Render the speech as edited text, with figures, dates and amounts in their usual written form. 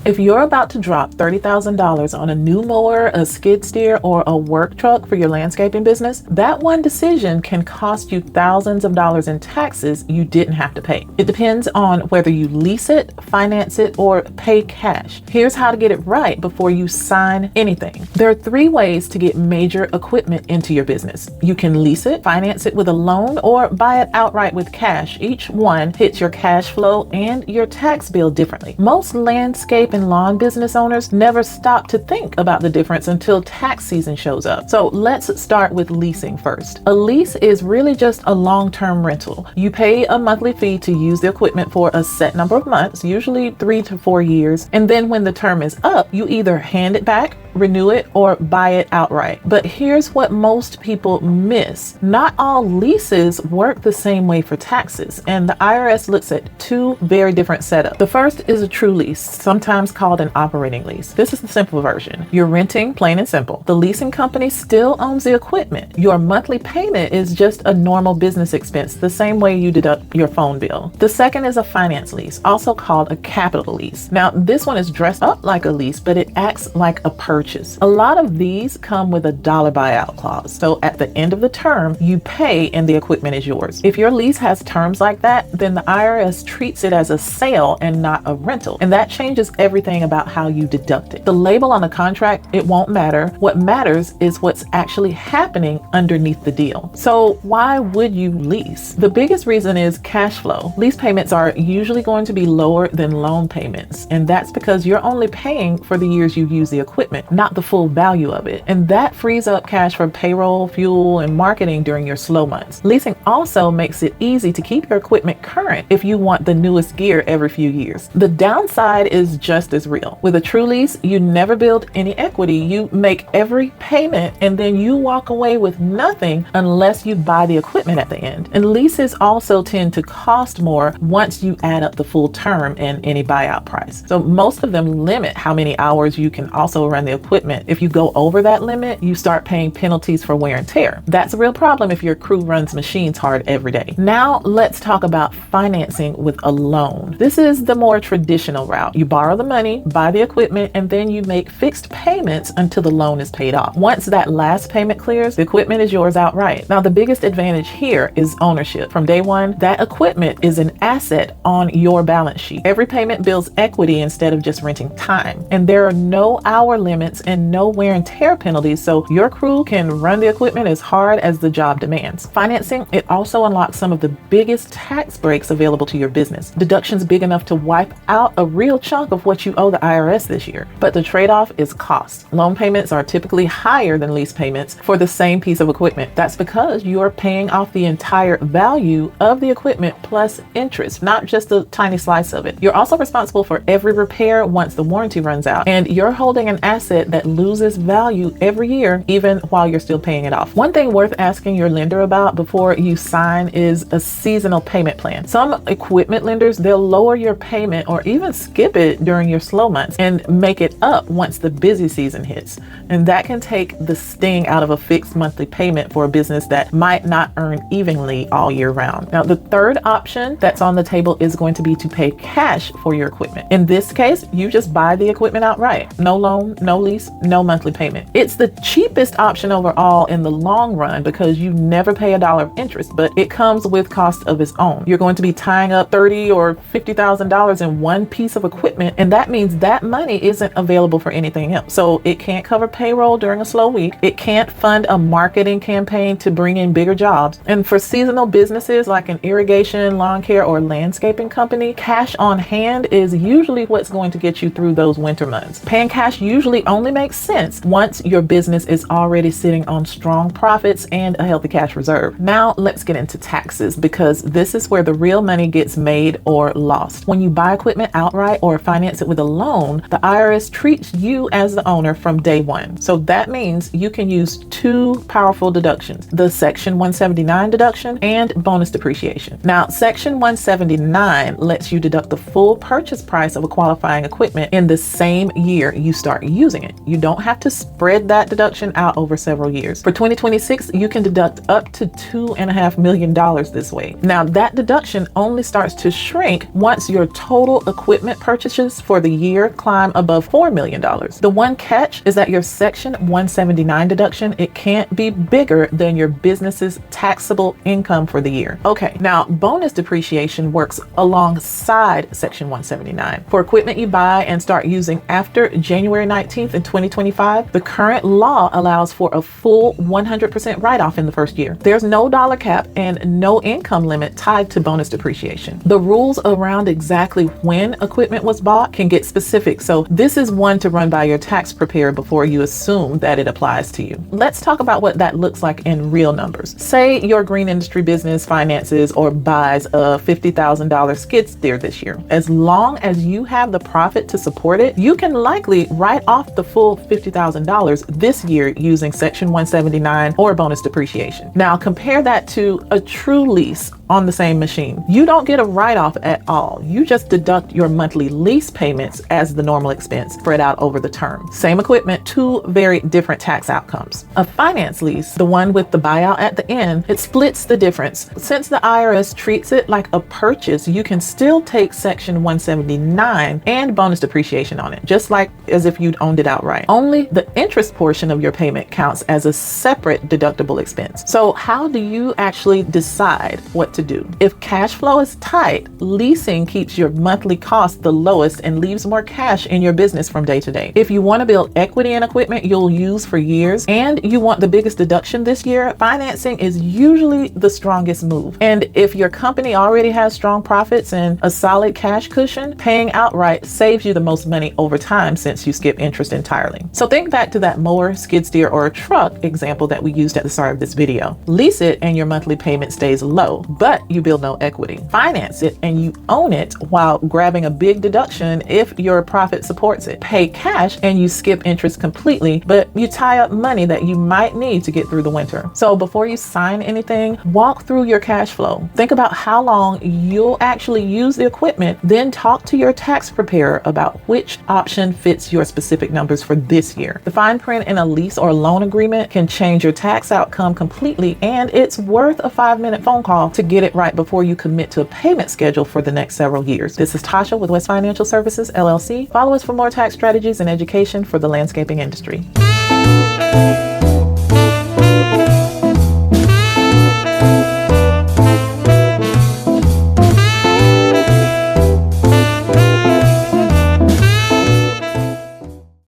If you're about to drop $30,000 on a new mower, a skid steer, or a work truck for your landscaping business, that one decision can cost you thousands of dollars in taxes you didn't have to pay. It depends on whether you lease it, finance it, or pay cash. Here's how to get it right before you sign anything. There are 3 ways to get major equipment into your business. You can lease it, finance it with a loan, or buy it outright with cash. Each one hits your cash flow and your tax bill differently. Most landscape and lawn business owners never stop to think about the difference until tax season shows up. So let's start with leasing first. A lease is really just a long-term rental. You pay a monthly fee to use the equipment for a set number of months, usually 3 to 4 years. And then when the term is up, you either hand it back, renew it, or buy it outright. But here's what most people miss. Not all leases work the same way for taxes, and the IRS looks at 2 very different setups. The first is a true lease, sometimes called an operating lease. This is the simple version. You're renting, plain and simple. The leasing company still owns the equipment. Your monthly payment is just a normal business expense, the same way you deduct your phone bill. The second is a finance lease, also called a capital lease. Now, this one is dressed up like a lease, but it acts like a purchase. A lot of these come with a dollar buyout clause. So at the end of the term, you pay and the equipment is yours. If your lease has terms like that, then the IRS treats it as a sale and not a rental. And that changes everything about how you deduct it. The label on the contract, it won't matter. What matters is what's actually happening underneath the deal. So why would you lease? The biggest reason is cash flow. Lease payments are usually going to be lower than loan payments. And that's because you're only paying for the years you use the equipment, not the full value of it. And that frees up cash for payroll, fuel, and marketing during your slow months. Leasing also makes it easy to keep your equipment current if you want the newest gear every few years. The downside is just as real. With a true lease, you never build any equity. You make every payment and then you walk away with nothing unless you buy the equipment at the end. And leases also tend to cost more once you add up the full term and any buyout price. So most of them limit how many hours you can also run the equipment. If you go over that limit, you start paying penalties for wear and tear. That's a real problem if your crew runs machines hard every day. Now let's talk about financing with a loan. This is the more traditional route. You borrow the money, buy the equipment, and then you make fixed payments until the loan is paid off. Once that last payment clears, the equipment is yours outright. Now the biggest advantage here is ownership. From day one, that equipment is an asset on your balance sheet. Every payment builds equity instead of just renting time. And there are no hour limits and no wear and tear penalties, so your crew can run the equipment as hard as the job demands. Financing, it also unlocks some of the biggest tax breaks available to your business. Deductions big enough to wipe out a real chunk of what you owe the IRS this year. But the trade-off is cost. Loan payments are typically higher than lease payments for the same piece of equipment. That's because you're paying off the entire value of the equipment plus interest, not just a tiny slice of it. You're also responsible for every repair once the warranty runs out, and you're holding an asset that loses value every year, even while you're still paying it off. One thing worth asking your lender about before you sign is a seasonal payment plan. Some equipment lenders, they'll lower your payment or even skip it during your slow months and make it up once the busy season hits. And that can take the sting out of a fixed monthly payment for a business that might not earn evenly all year round. Now, the third option that's on the table is going to be to pay cash for your equipment. In this case, you just buy the equipment outright. No loan, no lease, no monthly payment. It's the cheapest option overall in the long run because you never pay a dollar of interest, but it comes with cost of its own. You're going to be tying up $30,000 or $50,000 in one piece of equipment, and that means that money isn't available for anything else. So it can't cover payroll during a slow week. It can't fund a marketing campaign to bring in bigger jobs. And for seasonal businesses like an irrigation, lawn care, or landscaping company, cash on hand is usually what's going to get you through those winter months. Paying cash usually only makes sense once your business is already sitting on strong profits and a healthy cash reserve. Now let's get into taxes, because this is where the real money gets made or lost. When you buy equipment outright or finance it with a loan, the IRS treats you as the owner from day one. So that means you can use 2 powerful deductions, the Section 179 deduction and bonus depreciation. Now, Section 179 lets you deduct the full purchase price of a qualifying equipment in the same year you start using using it. You don't have to spread that deduction out over several years. For 2026, you can deduct up to $2.5 million this way. Now, that deduction only starts to shrink once your total equipment purchases for the year climb above $4 million. The one catch is that your Section 179 deduction, it can't be bigger than your business's taxable income for the year. Okay, now bonus depreciation works alongside Section 179. For equipment you buy and start using after January 19th in 2025, the current law allows for a full 100% write-off in the first year. There's no dollar cap and no income limit tied to bonus depreciation. The rules around exactly when equipment was bought can get specific, so this is one to run by your tax preparer before you assume that it applies to you. Let's talk about what that looks like in real numbers. Say your green industry business finances or buys a $50,000 skid steer this year. As long as you have the profit to support it, you can likely write off the full $50,000 this year using Section 179 or bonus depreciation. Now compare that to a true lease on the same machine. You don't get a write-off at all. You just deduct your monthly lease payments as the normal expense spread out over the term. Same equipment, two very different tax outcomes. A finance lease, the one with the buyout at the end, it splits the difference. Since the IRS treats it like a purchase, you can still take Section 179 and bonus depreciation on it, just like as if you'd owned it outright. Only the interest portion of your payment counts as a separate deductible expense. So how do you actually decide what to do? If cash flow is tight, leasing keeps your monthly cost the lowest and leaves more cash in your business from day to day. If you want to build equity in equipment you'll use for years and you want the biggest deduction this year, financing is usually the strongest move. And if your company already has strong profits and a solid cash cushion, paying outright saves you the most money over time since you skip interest entirely. So think back to that mower, skid steer, or a truck example that we used at the start of this video. Lease it and your monthly payment stays low, but you build no equity. Finance it and you own it while grabbing a big deduction if your profit supports it. Pay cash and you skip interest completely, but you tie up money that you might need to get through the winter. So before you sign anything, walk through your cash flow. Think about how long you'll actually use the equipment, then talk to your tax preparer about which option fits your specific numbers for this year. The fine print in a lease or loan agreement can change your tax outcome completely, and it's worth a 5-minute phone call to get it right before you commit to a payment schedule for the next several years. This is Tasha with West Financial Services, LLC. Follow us for more tax strategies and education for the landscaping industry.